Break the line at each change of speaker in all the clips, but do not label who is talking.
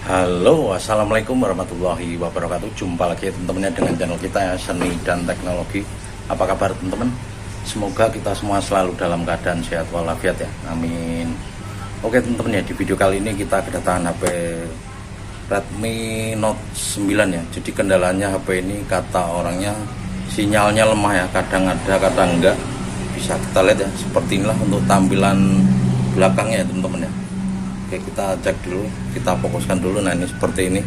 Halo, assalamualaikum warahmatullahi wabarakatuh. Jumpa lagi teman-teman dengan channel kita ya, Seni dan Teknologi. Apa kabar teman-teman? Semoga kita semua selalu dalam keadaan sehat walafiat ya, amin. Oke teman-teman ya, di video kali ini kita kedatangan HP Redmi Note 9 ya. Jadi kendalanya HP ini kata orangnya sinyalnya lemah ya, kadang ada kadang enggak. Bisa kita lihat ya, seperti inilah untuk tampilan belakangnya ya teman-teman ya. Oke, kita cek dulu, kita fokuskan dulu. Nah ini seperti ini,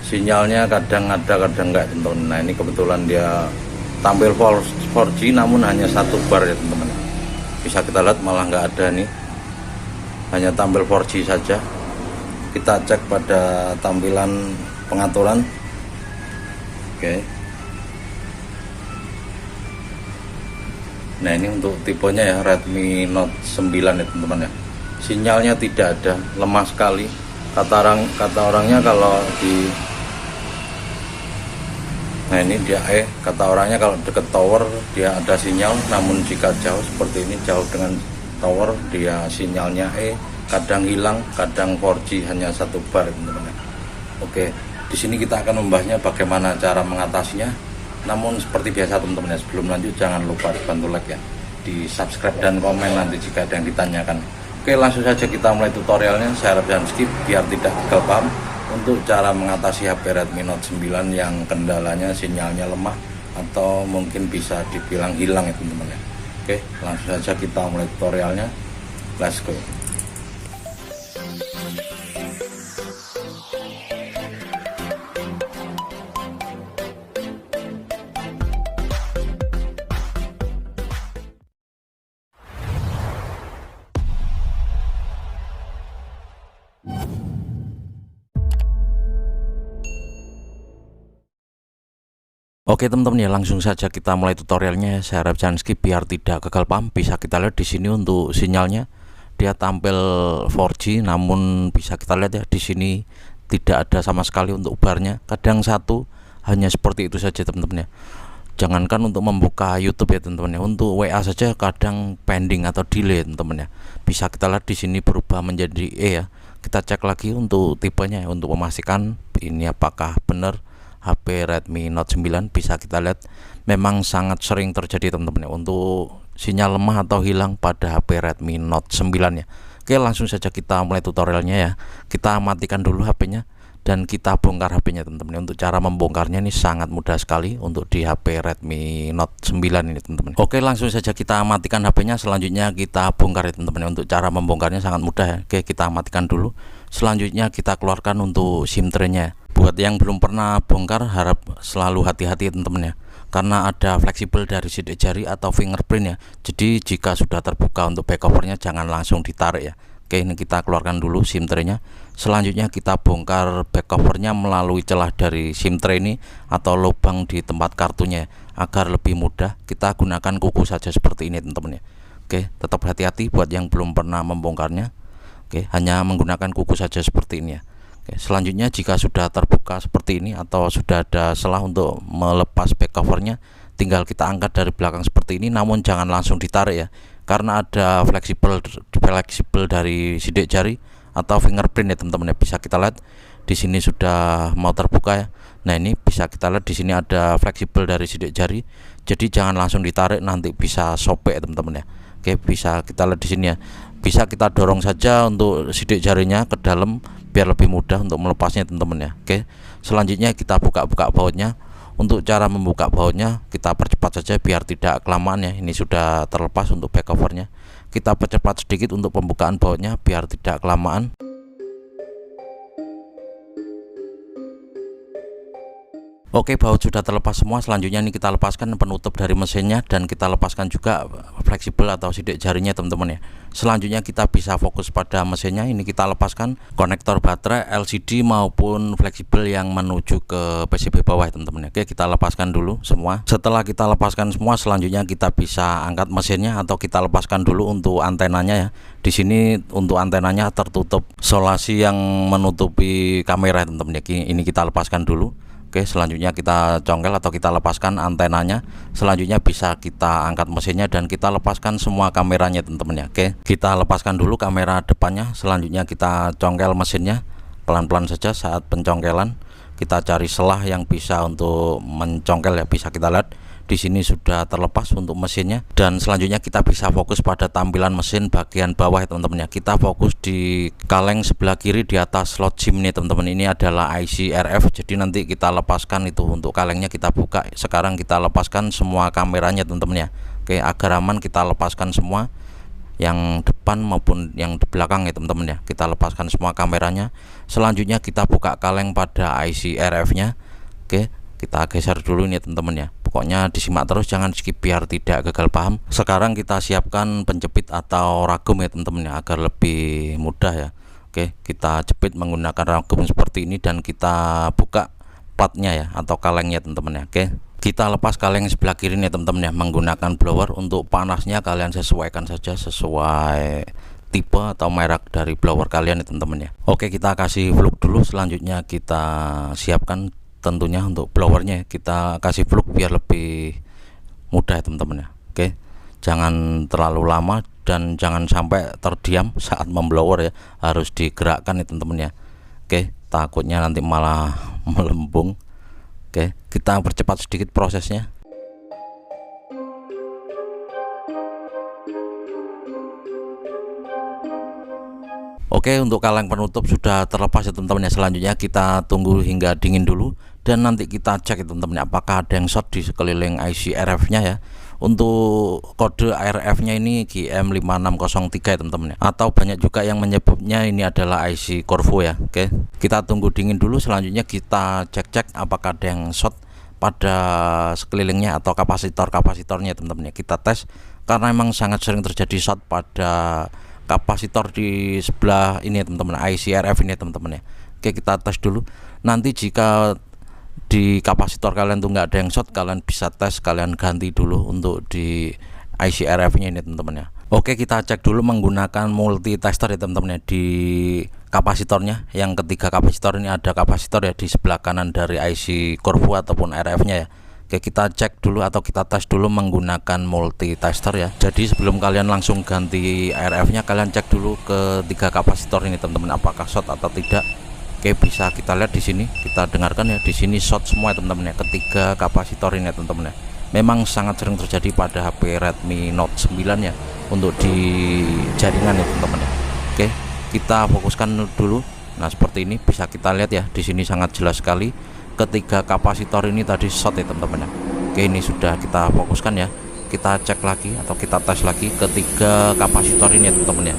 sinyalnya kadang ada kadang enggak teman-teman. Nah ini kebetulan dia tampil 4G namun hanya 1 bar ya teman-teman. Bisa kita lihat malah nggak ada nih, hanya tampil 4G saja. Kita cek pada tampilan pengaturan. Oke, nah ini untuk tipenya ya, Redmi Note 9 ya teman-teman ya. Sinyalnya tidak ada, lemah sekali. Kata orangnya kalau di, nah ini dia kata orangnya kalau deket tower dia ada sinyal, namun jika jauh seperti ini, jauh dengan tower dia sinyalnya kadang hilang, kadang 4G hanya 1 bar teman-teman. Oke, di sini kita akan membahasnya bagaimana cara mengatasinya. Namun seperti biasa teman-teman ya, sebelum lanjut jangan lupa dibantu like ya, di subscribe dan komen nanti jika ada yang ditanyakan. Oke, langsung saja kita mulai tutorialnya. Saya harap jangan skip biar tidak gagal paham untuk cara mengatasi HP Redmi Note 9 yang kendalanya sinyalnya lemah atau mungkin bisa dibilang hilang ya teman-teman ya. Oke, langsung saja kita mulai tutorialnya. Let's go. Oke teman-teman ya, langsung saja kita mulai tutorialnya. Saya harap jangan skip biar tidak gagal paham. Bisa kita lihat di sini untuk sinyalnya dia tampil 4G, namun bisa kita lihat ya di sini tidak ada sama sekali untuk barnya. Kadang satu, hanya seperti itu saja teman-teman ya. Jangankan untuk membuka YouTube ya teman-teman ya, untuk WA saja kadang pending atau delay teman-teman ya. Bisa kita lihat di sini berubah menjadi ya. Kita cek lagi untuk tipenya ya, untuk memastikan ini apakah benar HP Redmi Note 9. Bisa kita lihat memang sangat sering terjadi teman-teman ya, untuk sinyal lemah atau hilang pada HP Redmi Note 9 ya. Oke, langsung saja kita mulai tutorialnya ya. Kita matikan dulu HP-nya dan kita bongkar HP-nya teman-teman. Untuk cara membongkarnya ini sangat mudah sekali untuk di HP Redmi Note 9 ini teman-teman. Oke, langsung saja kita matikan HP-nya. Selanjutnya kita bongkar ya teman-teman. Untuk cara membongkarnya sangat mudah ya. Oke, kita matikan dulu. Selanjutnya kita keluarkan untuk SIM tray-nya. Buat yang belum pernah bongkar, harap selalu hati-hati teman-teman ya, karena ada fleksibel dari sidik jari atau fingerprint ya. Jadi jika sudah terbuka untuk back covernya jangan langsung ditarik ya. Oke, ini kita keluarkan dulu SIM tray-nya. Selanjutnya kita bongkar back covernya melalui celah dari SIM tray ini atau lubang di tempat kartunya ya. Agar lebih mudah, kita gunakan kuku saja seperti ini teman-teman ya. Oke, tetap hati-hati buat yang belum pernah membongkarnya. Oke, hanya menggunakan kuku saja seperti ini ya. Oke, selanjutnya jika sudah terbuka seperti ini atau sudah ada celah untuk melepas back covernya, tinggal kita angkat dari belakang seperti ini, namun jangan langsung ditarik ya, karena ada fleksibel dari sidik jari atau fingerprint ya teman-teman ya. Bisa kita lihat di sini sudah mau terbuka ya. Nah ini bisa kita lihat di sini ada fleksibel dari sidik jari, jadi jangan langsung ditarik, nanti bisa sobek teman-teman ya. Oke, bisa kita lihat di sini ya, bisa kita dorong saja untuk sidik jarinya ke dalam biar lebih mudah untuk melepasnya teman-teman ya. Oke, selanjutnya kita buka-buka bautnya. Untuk cara membuka bautnya kita percepat saja biar tidak kelamaan ya. Ini sudah terlepas untuk back covernya. Kita percepat sedikit untuk pembukaan bautnya biar tidak kelamaan. Oke, baut sudah terlepas semua. Selanjutnya ini kita lepaskan penutup dari mesinnya dan kita lepaskan juga fleksibel atau sidik jarinya teman-teman ya. Selanjutnya kita bisa fokus pada mesinnya. Ini kita lepaskan konektor baterai, LCD maupun fleksibel yang menuju ke PCB bawah ya teman-teman ya. Oke, kita lepaskan dulu semua. Setelah kita lepaskan semua, selanjutnya kita bisa angkat mesinnya atau kita lepaskan dulu untuk antenanya ya. Di sini untuk antenanya tertutup solasi yang menutupi kamera teman-teman ya. Ini kita lepaskan dulu. Oke, selanjutnya kita congkel atau kita lepaskan antenanya. Selanjutnya bisa kita angkat mesinnya dan kita lepaskan semua kameranya teman-teman ya. Oke, kita lepaskan dulu kamera depannya. Selanjutnya kita congkel mesinnya. pelan-pelan saja saat pencongkelan. Kita cari selah yang bisa untuk mencongkel ya. Bisa kita lihat di sini sudah terlepas untuk mesinnya, dan selanjutnya kita bisa fokus pada tampilan mesin bagian bawah ya teman-teman ya. Kita fokus di kaleng sebelah kiri di atas slot SIM nih teman-teman. Ini adalah IC RF, jadi nanti kita lepaskan itu untuk kalengnya, kita buka. Sekarang kita lepaskan semua kameranya teman-teman ya. Oke, agar aman kita lepaskan semua yang depan maupun yang di belakang ya teman-teman ya. Kita lepaskan semua kameranya. Selanjutnya kita buka kaleng pada IC RF nya. Oke, kita geser dulu ini teman-teman ya. Pokoknya disimak terus, jangan skip biar tidak gagal paham. Sekarang kita siapkan penjepit atau ragum ya teman-teman ya, agar lebih mudah ya. Oke, kita jepit menggunakan ragum seperti ini dan kita buka platnya ya atau kalengnya teman-teman ya. Oke, kita lepas kaleng sebelah kiri nih teman-teman ya menggunakan blower. Untuk panasnya kalian sesuaikan saja sesuai tipe atau merek dari blower kalian ya teman-teman ya. Oke, kita kasih fluk dulu. Selanjutnya kita siapkan tentunya untuk blowernya, kita kasih fluk biar lebih mudah ya teman-teman ya. Oke, jangan terlalu lama dan jangan sampai terdiam saat memblower ya, harus digerakkan ya teman-teman ya. Oke, takutnya nanti malah melembung. Oke, kita percepat sedikit prosesnya. Oke, untuk kaleng penutup sudah terlepas ya teman-teman ya. Selanjutnya kita tunggu hingga dingin dulu dan nanti kita cek ya teman-teman ya, apakah ada yang short di sekeliling IC RF nya ya. Untuk kode RF nya ini GM5603 ya teman-teman ya, atau banyak juga yang menyebutnya ini adalah IC Corvo ya. Oke, kita tunggu dingin dulu. Selanjutnya kita cek apakah ada yang short pada sekelilingnya atau kapasitornya teman-teman ya. Kita tes karena memang sangat sering terjadi short pada kapasitor di sebelah ini ya teman-teman, IC RF ini teman-teman ya. Oke, kita tes dulu. Nanti jika di kapasitor kalian tuh nggak ada yang short, kalian bisa tes, kalian ganti dulu untuk di IC RF nya ini teman-teman ya. Oke, kita cek dulu menggunakan multi tester ya teman-teman ya di kapasitornya. Yang ketiga kapasitor ini ada kapasitor ya di sebelah kanan dari IC Corvo ataupun RF nya ya. Oke, kita cek dulu atau kita tes dulu menggunakan multi tester ya. Jadi sebelum kalian langsung ganti RF nya, kalian cek dulu ke tiga kapasitor ini teman-teman, apakah short atau tidak. Oke, bisa kita lihat di sini, kita dengarkan ya, di sini short semua ya teman-teman ya, ketiga kapasitor ini ya teman-teman ya. Memang sangat sering terjadi pada HP Redmi Note 9 ya untuk di jaringan ya teman-teman ya. Oke, kita fokuskan dulu. Nah, seperti ini bisa kita lihat ya, di sini sangat jelas sekali ketiga kapasitor ini tadi short ya teman-teman ya. Oke, ini sudah kita fokuskan ya. Kita cek lagi atau kita tes lagi ketiga kapasitor ini ya teman-teman ya.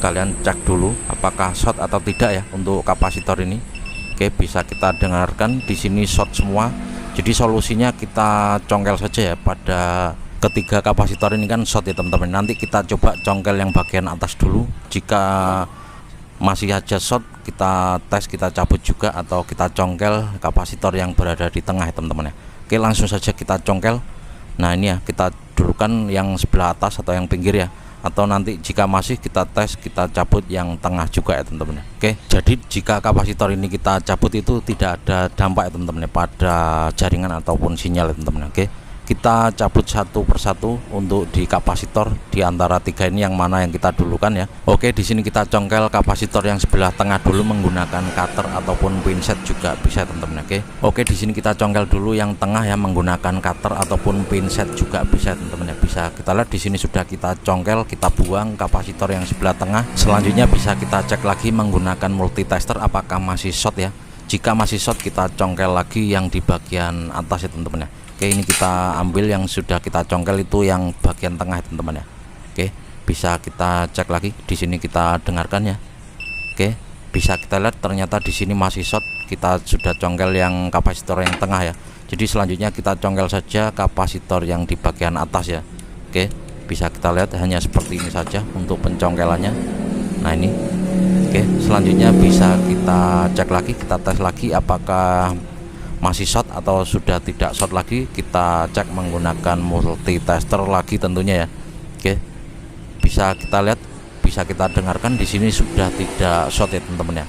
Kalian cek dulu apakah short atau tidak ya untuk kapasitor ini. Oke, bisa kita dengarkan di sini short semua. Jadi solusinya kita congkel saja ya pada ketiga kapasitor ini kan short ya teman-teman. Nanti kita coba congkel yang bagian atas dulu. Jika masih aja short, kita tes, kita cabut juga atau kita congkel kapasitor yang berada di tengah ya teman-teman ya. Oke, langsung saja kita congkel. Nah, ini ya, kita dulukan yang sebelah atas atau yang pinggir ya, atau nanti jika masih kita tes, kita cabut yang tengah juga ya teman-teman ya. Oke, jadi jika kapasitor ini kita cabut itu tidak ada dampak ya teman-teman ya pada jaringan ataupun sinyal ya teman-teman. Oke, kita cabut satu persatu untuk di kapasitor di antara tiga ini yang mana yang kita dulukan ya. Oke, di sini kita congkel kapasitor yang sebelah tengah dulu menggunakan cutter ataupun pinset juga bisa teman-teman. Oke, di sini kita congkel dulu yang tengah ya menggunakan cutter ataupun pinset juga bisa teman-teman ya. Bisa kita lihat di sini sudah kita congkel, kita buang kapasitor yang sebelah tengah. Selanjutnya bisa kita cek lagi menggunakan multitester apakah masih short ya. Jika masih short, kita congkel lagi yang di bagian atas ya teman-teman ya. Oke, ini kita ambil yang sudah kita congkel itu yang bagian tengah ya teman-teman ya. Oke, bisa kita cek lagi di sini, kita dengarkan ya. Oke, bisa kita lihat ternyata di sini masih short. Kita sudah congkel yang kapasitor yang tengah ya. Jadi selanjutnya kita congkel saja kapasitor yang di bagian atas ya. Oke, bisa kita lihat hanya seperti ini saja untuk pencongkelannya. Nah, ini. Oke, selanjutnya bisa kita cek lagi, kita tes lagi apakah masih short atau sudah tidak short lagi. Kita cek menggunakan multitester lagi tentunya ya. Oke, bisa kita lihat, bisa kita dengarkan di sini sudah tidak short ya teman-teman ya.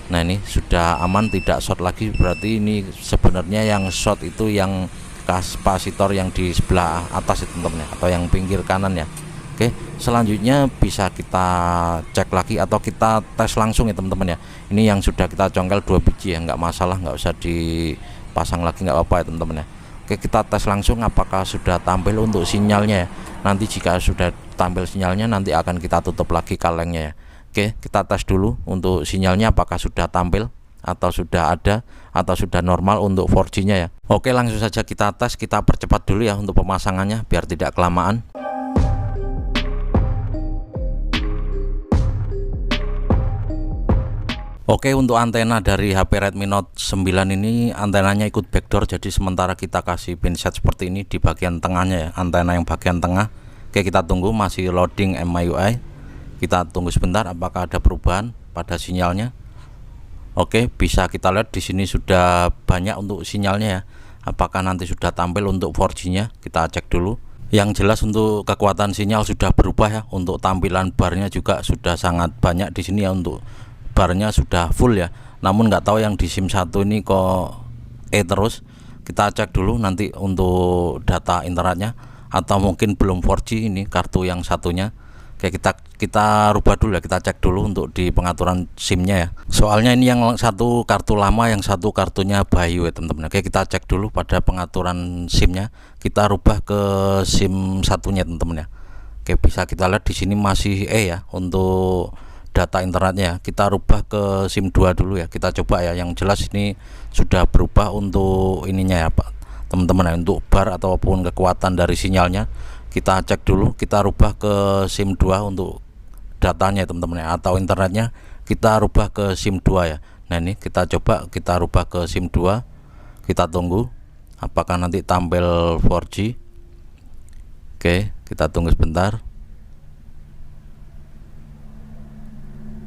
Nah, ini sudah aman, tidak short lagi. Berarti ini sebenarnya yang short itu yang kapasitor yang di sebelah atas ya teman-teman ya, atau yang pinggir kanan ya. Oke, selanjutnya bisa kita cek lagi atau kita tes langsung ya teman-teman ya. Ini yang sudah kita congkel 2 biji ya, nggak masalah, nggak usah dipasang lagi, nggak apa-apa ya teman-teman ya. Oke, kita tes langsung apakah sudah tampil untuk sinyalnya ya. Nanti jika sudah tampil sinyalnya, nanti akan kita tutup lagi kalengnya ya. Oke, kita tes dulu untuk sinyalnya apakah sudah tampil atau sudah ada atau sudah normal untuk 4G nya ya. Oke, langsung saja kita tes, kita percepat dulu ya untuk pemasangannya biar tidak kelamaan. Oke, untuk antena dari HP Redmi Note 9 ini antenanya ikut backdoor, jadi sementara kita kasih pinset seperti ini di bagian tengahnya ya, antena yang bagian tengah. Oke, kita tunggu masih loading MIUI. Kita tunggu sebentar apakah ada perubahan pada sinyalnya. Oke, bisa kita lihat di sini sudah banyak untuk sinyalnya ya. Apakah nanti sudah tampil untuk 4G-nya? Kita cek dulu. Yang jelas untuk kekuatan sinyal sudah berubah ya. Untuk tampilan barnya juga sudah sangat banyak di sini ya, untuk barnya sudah full ya. Namun nggak tahu yang di SIM 1 ini kok terus. Kita cek dulu nanti untuk data internetnya, atau mungkin belum 4G ini kartu yang satunya. Oke, kita rubah dulu ya, kita cek dulu untuk di pengaturan SIM-nya ya. Soalnya ini yang satu kartu lama, yang satu kartunya Bayu ya teman-teman. Oke, kita cek dulu pada pengaturan SIM-nya. Kita rubah ke SIM satunya teman-teman ya. Oke, bisa kita lihat di sini masih ya untuk data internetnya. Kita rubah ke SIM 2 dulu ya, kita coba ya. Yang jelas ini sudah berubah untuk ininya ya Pak teman-teman ya, untuk bar ataupun kekuatan dari sinyalnya. Kita cek dulu, kita rubah ke SIM 2 untuk datanya teman-teman ya, atau internetnya kita rubah ke SIM 2 ya. Nah ini kita coba, kita rubah ke SIM 2, kita tunggu apakah nanti tampil 4G. Oke, kita tunggu sebentar.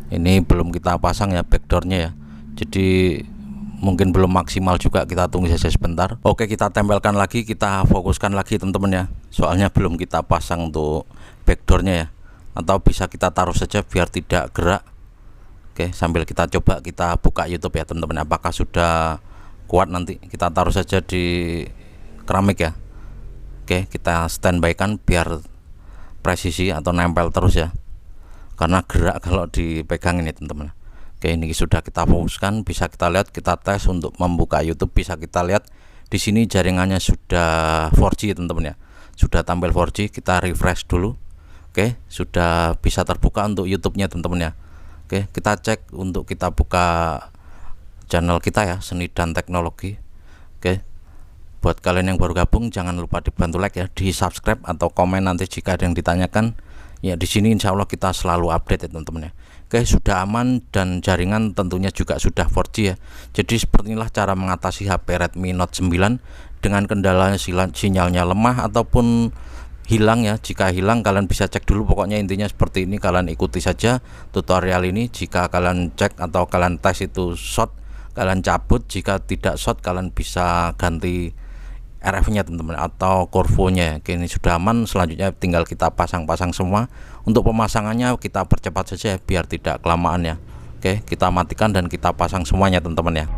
Ini belum kita pasang ya backdoornya ya, jadi mungkin belum maksimal juga, kita tunggu saja sebentar. Oke, kita tempelkan lagi, kita fokuskan lagi teman-teman ya, soalnya belum kita pasang untuk backdoornya ya, atau bisa kita taruh saja biar tidak gerak. Oke, sambil kita coba, kita buka YouTube ya teman-teman, apakah sudah kuat. Nanti kita taruh saja di keramik ya. Oke, kita standby kan biar presisi atau nempel terus ya, karena gerak kalau dipegang ini teman-teman. Oke, ini sudah kita fokuskan, bisa kita lihat, kita tes untuk membuka YouTube. Bisa kita lihat di sini jaringannya sudah 4G teman-teman ya, sudah tampil 4G. Kita refresh dulu. Oke, sudah bisa terbuka untuk YouTube-nya teman-teman ya. Oke, kita cek untuk kita buka channel kita ya, Seni dan Teknologi. Oke, buat kalian yang baru gabung jangan lupa dibantu like ya, di subscribe atau komen nanti jika ada yang ditanyakan. Ya, di sini insya Allah kita selalu update ya teman-teman ya. Oke, sudah aman dan jaringan tentunya juga sudah 4G ya. Jadi seperti inilah cara mengatasi HP Redmi Note 9 dengan kendala sinyalnya lemah ataupun hilang ya. Jika hilang kalian bisa cek dulu, pokoknya intinya seperti ini, kalian ikuti saja tutorial ini. Jika kalian cek atau kalian tes itu short, kalian cabut. Jika tidak short, kalian bisa ganti RF-nya teman-teman atau korvonya. Oke, ini sudah aman. Selanjutnya tinggal kita pasang-pasang semua. Untuk pemasangannya kita percepat saja biar tidak kelamaan ya. Oke, kita matikan dan kita pasang semuanya teman-teman ya.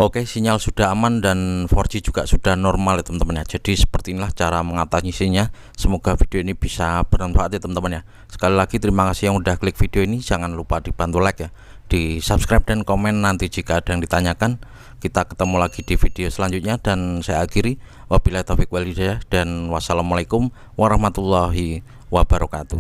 Oke, sinyal sudah aman dan 4G juga sudah normal ya teman-teman ya. Jadi seperti inilah cara mengatasinya. Semoga video ini bisa bermanfaat ya teman-teman ya. Sekali lagi terima kasih yang udah klik video ini. Jangan lupa dibantu like ya, di subscribe dan komen nanti jika ada yang ditanyakan. Kita ketemu lagi di video selanjutnya dan saya akhiri, wabillahi taufiq wal hidayah dan wassalamualaikum warahmatullahi wabarakatuh.